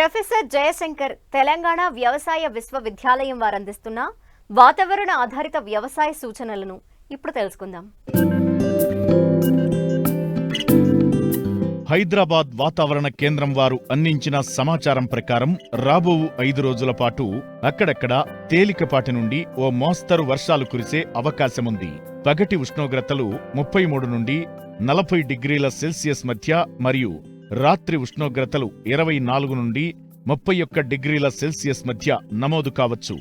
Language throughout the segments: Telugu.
ప్రొఫెసర్ జయశంకర్ తెలంగాణ వ్యవసాయ విశ్వవిద్యాలయం వారందిస్తున్న వాతావరణ ఆధారిత వ్యవసాయ సూచనలను ఇప్పుడు తెలుసుకుందాం. హైదరాబాద్ వాతావరణ కేంద్రం వారు అందించిన సమాచారం ప్రకారం రాబో 5 రోజుల పాటు అక్కడక్కడ తేలికపాటి నుండి ఓ మోస్తరు వర్షాలు కురిసే అవకాశముంది. పగటి ఉష్ణోగ్రతలు 33 నుండి 40 డిగ్రీల సెల్సియస్ మధ్య మరియు రాత్రి ఉష్ణోగ్రతలు 24 నుండి 31 డిగ్రీల సెల్సియస్ మధ్య నమోదు కావచ్చు.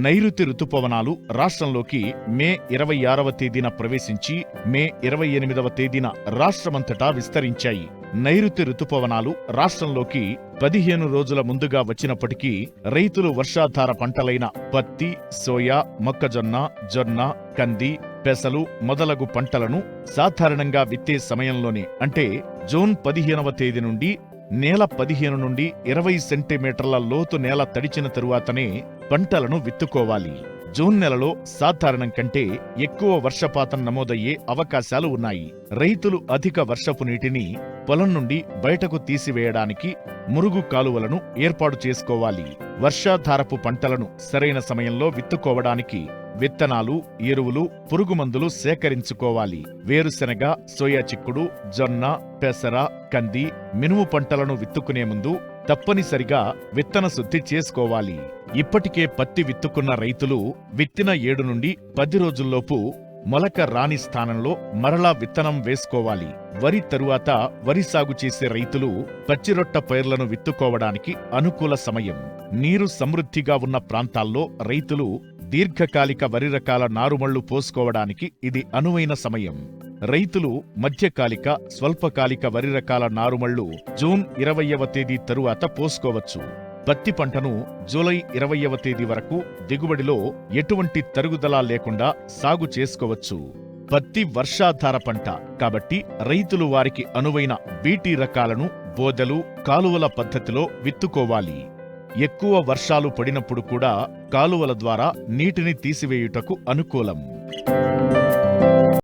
నైరుతి రుతుపవనాలు రాష్ట్రంలోకి మే 26వ తేదీన ప్రవేశించి మే 28వ తేదీన రాష్ట్రమంతటా విస్తరించాయి. నైరుతి రుతుపవనాలు రాష్ట్రంలోకి 15 రోజుల ముందుగా వచ్చినప్పటికీ రైతులు వర్షాధార పంటలైన పత్తి, సోయా, మొక్కజొన్న, జొన్న, కంది, పెసలు మొదలగు పంటలను సాధారణంగా విత్తే సమయంలోనే అంటే జూన్ 15వ తేదీ నుండి నేల 15 నుండి 20 సెంటీమీటర్ల లోతు నేల తడిచిన తరువాతనే పంటలను విత్తుకోవాలి. జూన్ నెలలో సాధారణం కంటే ఎక్కువ వర్షపాతం నమోదయ్యే అవకాశాలు ఉన్నాయి. రైతులు అధిక వర్షపు నీటిని పొలం నుండి బయటకు తీసివేయడానికి మురుగు కాలువలను ఏర్పాటు చేసుకోవాలి. వర్షాధారపు పంటలను సరైన సమయంలో విత్తుకోవడానికి విత్తనాలు, ఎరువులు, పురుగుమందులు సేకరించుకోవాలి. వేరుశెనగ, సోయా చిక్కుడు, జొన్న, పెసర, కంది, మినుము పంటలను విత్తుకునే ముందు తప్పనిసరిగా విత్తన శుద్ధి చేసుకోవాలి. ఇప్పటికే పత్తి విత్తుకున్న రైతులు విత్తిన 7 నుండి 10 రోజుల్లోపు మొలక రాని స్థానంలో మరలా విత్తనం వేసుకోవాలి. వరి తరువాత వరి సాగు చేసే రైతులు పచ్చిరొట్ట పైర్లను విత్తుకోవడానికి అనుకూల సమయం. నీరు సమృద్ధిగా ఉన్న ప్రాంతాల్లో రైతులు దీర్ఘకాలిక వరి రకాల నారుమళ్లు పోసుకోవడానికి ఇది అనువైన సమయం. రైతులు మధ్యకాలిక, స్వల్పకాలిక వరి రకాల నారుమళ్లు జూన్ 20వ తేదీ తరువాత పోసుకోవచ్చు. పత్తి పంటను జూలై 20వ తేదీ వరకు దిగుబడిలో ఎటువంటి తరుగుదల లేకుండా సాగు చేసుకోవచ్చు. పత్తి వర్షాధార పంట కాబట్టి రైతులు వారికి అనువైన బీటీ రకాలను బోదెలు, కాలువల పద్ధతిలో విత్తుకోవాలి. ఎక్కువ వర్షాలు పడినప్పుడు కూడా కాలువల ద్వారా నీటిని తీసివేయుటకు అనుకూలం.